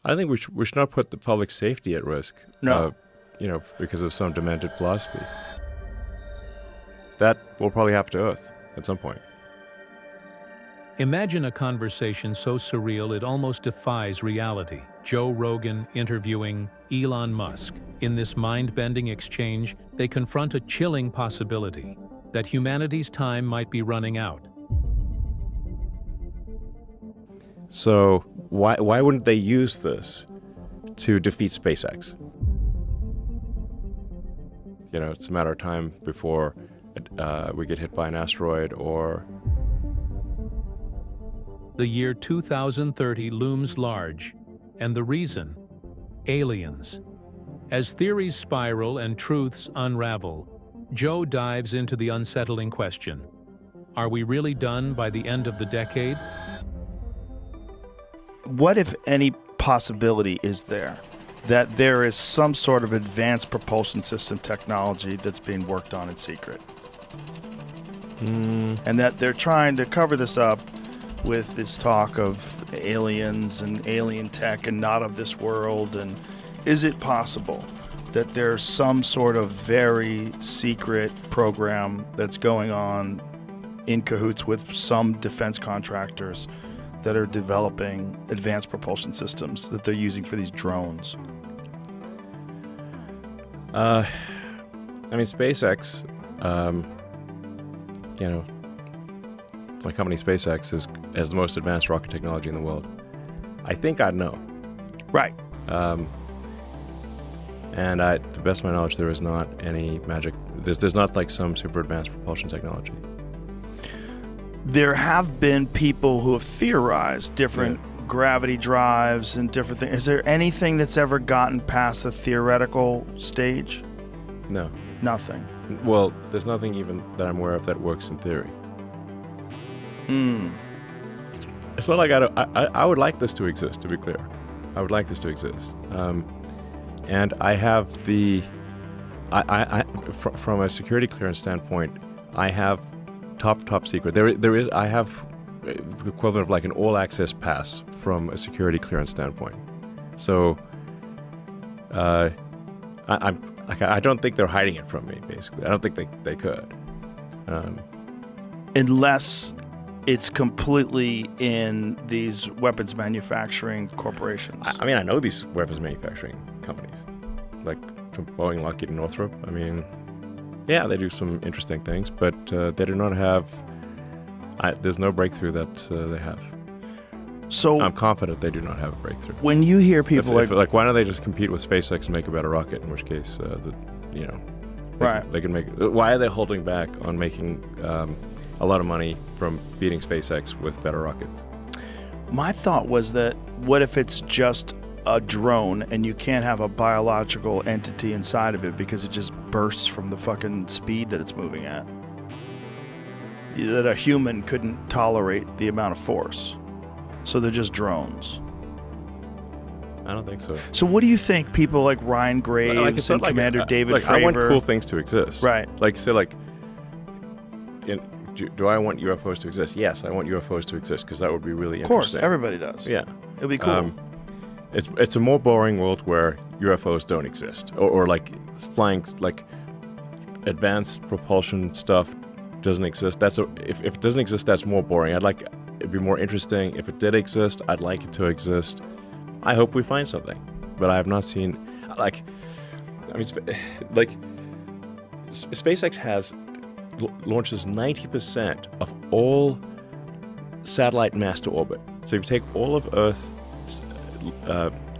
I think we should not put the public safety at risk. No. Because of some demented philosophy. That will probably happen to Earth at some point. Imagine a conversation so surreal it almost defies reality. Joe Rogan interviewing Elon Musk. In this mind-bending exchange, they confront a chilling possibility that humanity's time might be running out. So why wouldn't they use this to defeat SpaceX? It's a matter of time before we get hit by an asteroid or... The year 2030 looms large, and the reason? Aliens. As theories spiral and truths unravel, Joe dives into the unsettling question. Are we really done by the end of the decade? What, if any, possibility is there that there is some sort of advanced propulsion system technology that's being worked on in secret? And that they're trying to cover this up with this talk of aliens and alien tech and not of this world? And is it possible that there's some sort of very secret program that's going on in cahoots with some defense contractors that are developing advanced propulsion systems that they're using for these drones? SpaceX, my company SpaceX has the most advanced rocket technology in the world. I think I'd know. Right. And to the best of my knowledge, there is not any magic. There's not like some super advanced propulsion technology. There have been people who have theorized different gravity drives and different things. Is there anything that's ever gotten past the theoretical stage? No. Nothing. Well, there's nothing even that I'm aware of that works in theory. It's not like I would like this to exist, to be clear. I would like this to exist. And I have from a security clearance standpoint, I have top secret. I have equivalent of like an all-access pass from a security clearance standpoint. So I don't think they're hiding it from me, basically. I don't think they could. Unless it's completely in these weapons manufacturing corporations. I know these weapons manufacturing companies, like Boeing, Lockheed, and Northrop. Yeah, they do some interesting things, but they do not have... there's no breakthrough that they have. So I'm confident they do not have a breakthrough. When you hear people like why don't they just compete with SpaceX and make a better rocket? In which case, they can make. Why are they holding back on making a lot of money from beating SpaceX with better rockets? My thought was that what if it's just a drone and you can't have a biological entity inside of it because it just bursts from the fucking speed that it's moving at? That a human couldn't tolerate the amount of force. So they're just drones. I don't think so. So what do you think people like Ryan Graves and Commander David Fravor... I want cool things to exist. Right. Do I want UFOs to exist? Yes, I want UFOs to exist because that would be really interesting. Of course, everybody does. Yeah. It'd be cool. It's a more boring world where UFOs don't exist. Or like flying, like advanced propulsion stuff doesn't exist. If it doesn't exist, that's more boring. It'd be more interesting. If it did exist, I'd like it to exist. I hope we find something. But I have not seen, SpaceX launches 90% of all satellite mass to orbit. So if you take all of Earth's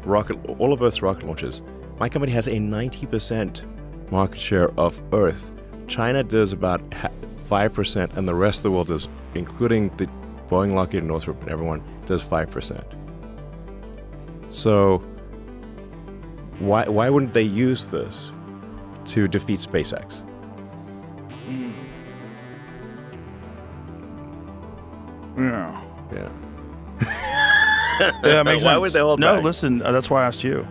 rocket launches, my company has a 90% market share of Earth. China does about 5%, and the rest of the world does, including the Boeing, Lockheed, and Northrop, and everyone does 5%. So why wouldn't they use this to defeat SpaceX? Yeah. Yeah. Yeah, makes sense. Why would they hold back? No, listen, that's why I asked you.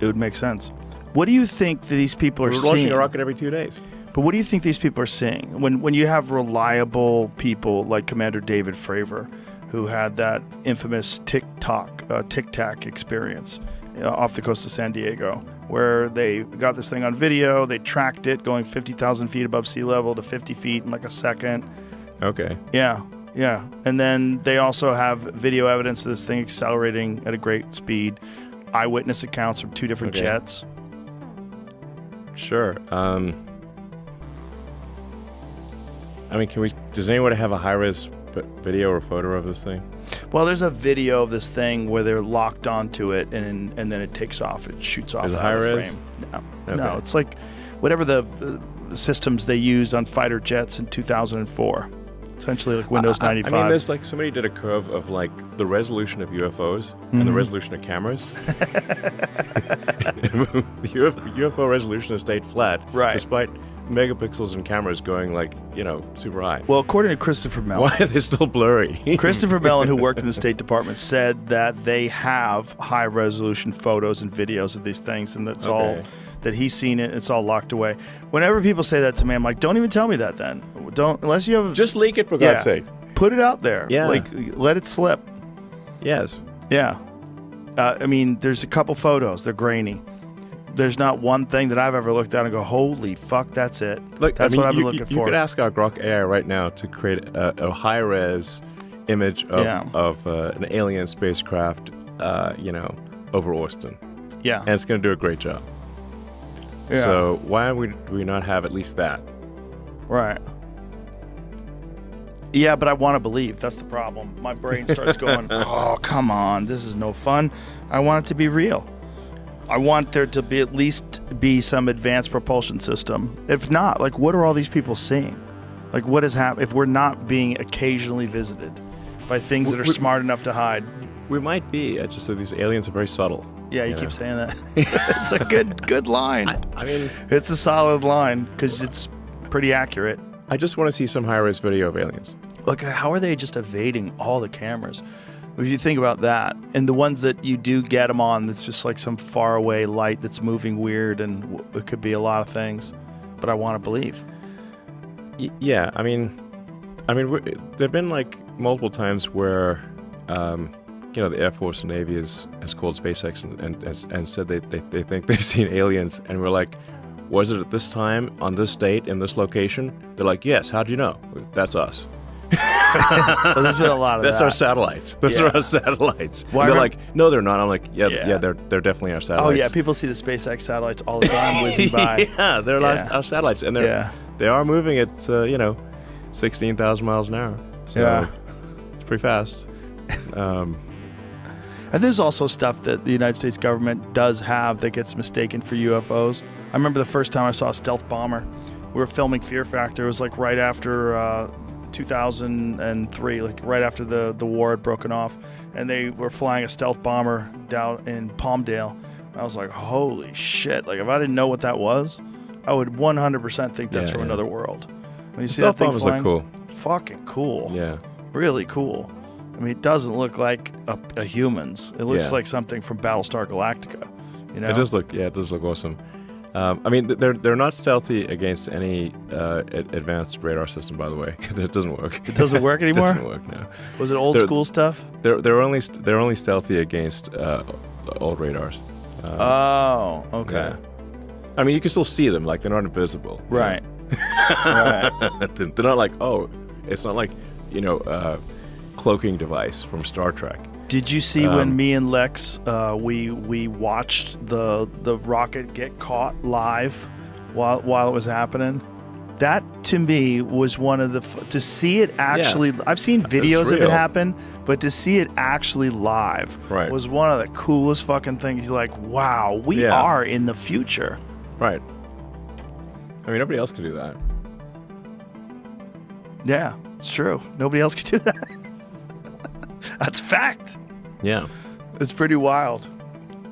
It would make sense. What do you think that these people are seeing? We're launching a rocket every 2 days. But what do you think these people are seeing? When you have reliable people like Commander David Fravor, who had that infamous Tic Tac experience off the coast of San Diego, where they got this thing on video. They tracked it going 50,000 feet above sea level to 50 feet in like a second. Okay. Yeah. And then they also have video evidence of this thing accelerating at a great speed. Eyewitness accounts from 2 different jets. Sure. I mean, does anyone have a high-res video or photo of this thing? Well, there's a video of this thing where they're locked onto it, and then it takes off. It shoots off Is it out of the high-res? frame. No, Okay. no, it's like whatever the systems they used on fighter jets in 2004. Essentially like Windows 95. I mean, there's like somebody did a curve of like the resolution of UFOs and the resolution of cameras. The UFO resolution has stayed flat, Right. despite megapixels in cameras going like, super high. Well, according to Christopher Mellon, Why are they still blurry? Christopher Mellon, who worked in the State Department, said that they have high-resolution photos and videos of these things, and that's all that he's seen it. It's all locked away. Whenever people say that to me, I'm like, don't even tell me that then. Don't, unless you have... Just leak it, for God's sake. Put it out there. Yeah. Like, let it slip. Yes. Yeah. I mean, there's a couple photos. They're grainy. There's not one thing that I've ever looked at and go, holy fuck, that's it. Look, That's what I've been looking for. You could ask our Grok AI right now to create a high-res image of an alien spacecraft, over Austin. Yeah. And it's going to do a great job. Yeah. So why do we not have at least that? Right. Yeah, but I want to believe. That's the problem. My brain starts going, oh, come on. This is no fun. I want it to be real. I want there to be at least be some advanced propulsion system. If not, like, what are all these people seeing? Like, what is happening if we're not being occasionally visited by things that are smart enough to hide? We might be. It's just that these aliens are very subtle. Yeah, you keep saying that. It's a good line. I mean, it's a solid line because it's pretty accurate. I just want to see some high-res video of aliens. Look, how are they just evading all the cameras? If you think about that, and the ones that you do get them on, it's just like some faraway light that's moving weird, and it could be a lot of things. But I want to believe. Yeah, I mean, there've been like multiple times where, the Air Force and Navy has called SpaceX and said they think they've seen aliens, and we're like, was it at this time, on this date, in this location? They're like, yes. How do you know? That's us. Well, there's been a lot of That's that. our satellites. Those are our satellites. Well, they're like, no, they're not. I'm like, yeah, they're definitely our Oh satellites. yeah, people see the SpaceX satellites all the time whizzing by. Yeah, they're our satellites, and they are moving at 16,000 miles an hour. So it's pretty fast. And there's also stuff that the United States government does have that gets mistaken for UFOs. I remember the first time I saw a stealth bomber. We were filming Fear Factor. It was like right after 2003, like right after the war had broken off, and they were flying a stealth bomber down in Palmdale. I was like, holy shit. Like, if I didn't know what that was, I would 100% think that's from another world. When you see that thing flying, look cool. Fucking cool. Yeah. Really cool. I mean, it doesn't look like a human's. It looks like something from Battlestar Galactica. You know? It does look awesome. I mean, they're not stealthy against any advanced radar system, by the way. It doesn't work. It doesn't work anymore? It doesn't work, no. Was it old school stuff? They're only stealthy against old radars. Oh, okay. Yeah. I mean, you can still see them, like they're not invisible. Right. Right. They're not like, it's not like, cloaking device from Star Trek. Did you see when me and Lex we watched the rocket get caught live while it was happening? That to me was one of the to see it actually. I've seen videos of it happen, but to see it actually live was one of the coolest fucking things. You're like, wow, we are in the future. Right. I mean, nobody else could do that. Yeah, it's true. Nobody else could do that. That's fact. Yeah. It's pretty wild.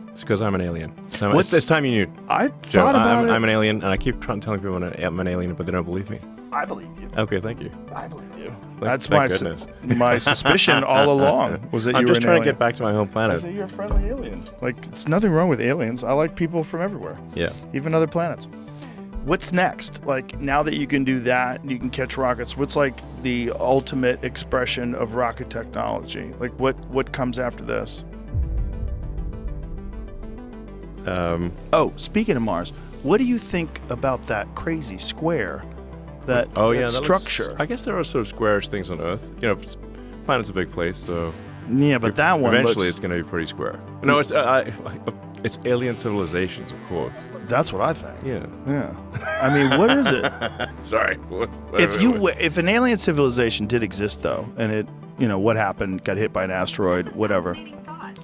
It's because I'm an alien. So it's time you knew. I Joe, thought about it. I'm an alien, and I keep telling people I'm an alien, but they don't believe me. I believe you. Okay, thank you. I believe you. That's my suspicion all along was that you were I'm just an trying alien. to get back to my home I planet. say you're a friendly alien. Like, it's nothing wrong with aliens. I like people from everywhere. Yeah. Even other planets. What's next? Like, now that you can do that, you can catch rockets, what's like the ultimate expression of rocket technology? Like, what comes after this? Speaking of Mars, what do you think about that crazy square, that structure? I guess there are sort of squarish things on Earth. You know, planet's a big place, so yeah, but that one eventually it's going to be pretty square. No, it's alien civilizations, of course. That's what I think. Yeah. I mean, what is it? Sorry. If an alien civilization did exist, though, and it, what happened? Got hit by an asteroid, whatever.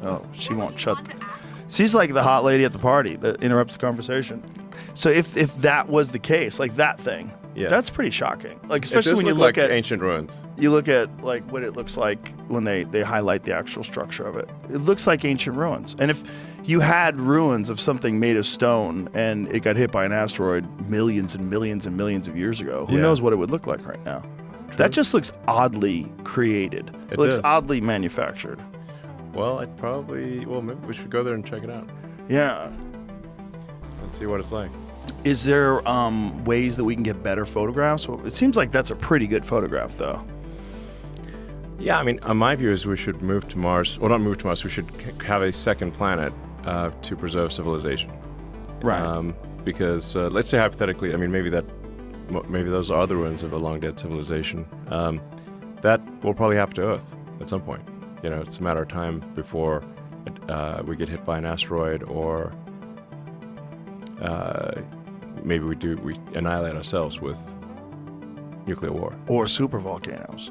Oh, she won't shut. She's like the hot lady at the party that interrupts the conversation. So if that was the case, like that thing, that's pretty shocking. Like, especially when you look at ancient ruins. You look at like what it looks like when they highlight the actual structure of it. It looks like ancient ruins. And if you had ruins of something made of stone and it got hit by an asteroid millions and millions and millions of years ago, who knows what it would look like right now? True. That just looks oddly created. It looks oddly manufactured. Well, maybe we should go there and check it out. Yeah. And see what it's like. Is there ways that we can get better photographs? Well, it seems like that's a pretty good photograph, though. Yeah, I mean, my view is we should move to Mars. Well, not move to Mars. We should have a second planet to preserve civilization. Right. Because let's say hypothetically, I mean, maybe those are the ruins of a long dead civilization. That will probably happen to Earth at some point. It's a matter of time before we get hit by an asteroid, or maybe we annihilate ourselves with nuclear war. Or supervolcanoes.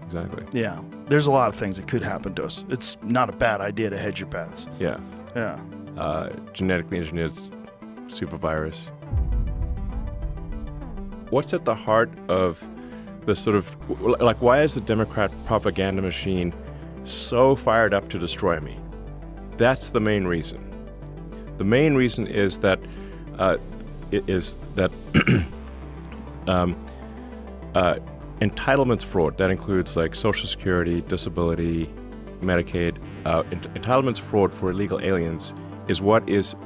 Exactly. Yeah. There's a lot of things that could happen to us. It's not a bad idea to hedge your bets. Yeah. Yeah. Genetically engineered supervirus. What's at the heart of the sort of, like, why is the Democrat propaganda machine so fired up to destroy me? That's the main reason. The main reason is that entitlements fraud. That includes like Social Security, disability, Medicaid. Entitlements fraud for illegal aliens is what is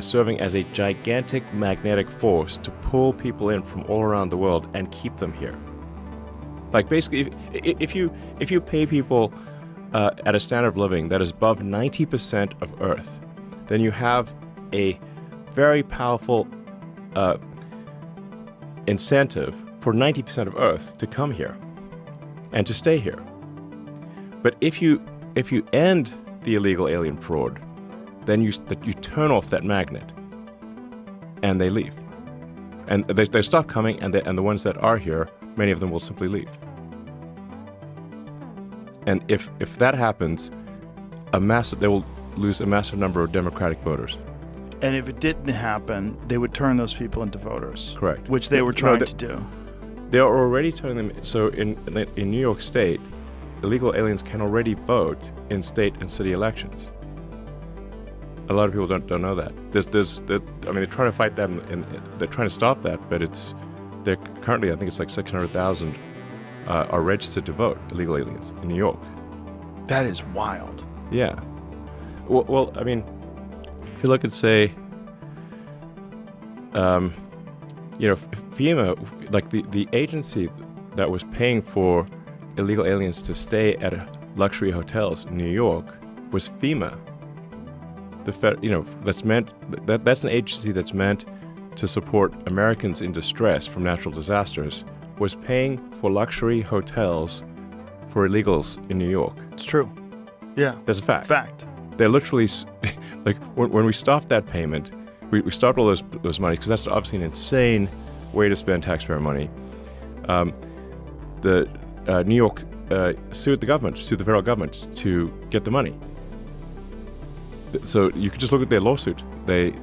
serving as a gigantic magnetic force to pull people in from all around the world and keep them here. Like, basically, if you pay people at a standard of living that is above 90% of Earth, then you have a very powerful incentive for 90% of Earth to come here and to stay here. But if you end the illegal alien fraud, then you turn off that magnet, and they leave, and they stop coming, and the ones that are here, many of them will simply leave. And if that happens, they will lose a massive number of Democratic voters. And if it didn't happen, they would turn those people into voters. Correct. Which they were trying to do. They are already turning them. So in New York State, illegal aliens can already vote in state and city elections. A lot of people don't know that. They're trying to fight that, and they're trying to stop that. But they're currently, I think it's like 600,000 are registered to vote, illegal aliens in New York. That is wild. Yeah. Well, I mean, if you look at, say, FEMA, like the agency that was paying for illegal aliens to stay at luxury hotels in New York was FEMA. That's an agency that's meant to support Americans in distress from natural disasters, was paying for luxury hotels for illegals in New York. It's true. Yeah. That's a fact. Fact. They're literally, like, when we stopped that payment, we stopped all those monies, because that's obviously an insane way to spend taxpayer money. The New York sued the federal government to get the money. So you could just look at their lawsuit. They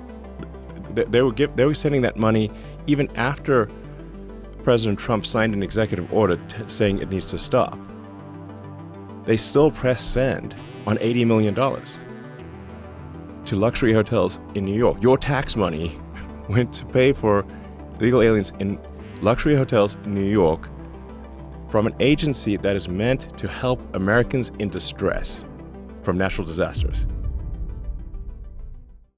were sending that money even after President Trump signed an executive order saying it needs to stop. They still pressed send on $80 million to luxury hotels in New York. Your tax money went to pay for illegal aliens in luxury hotels in New York from an agency that is meant to help Americans in distress from natural disasters.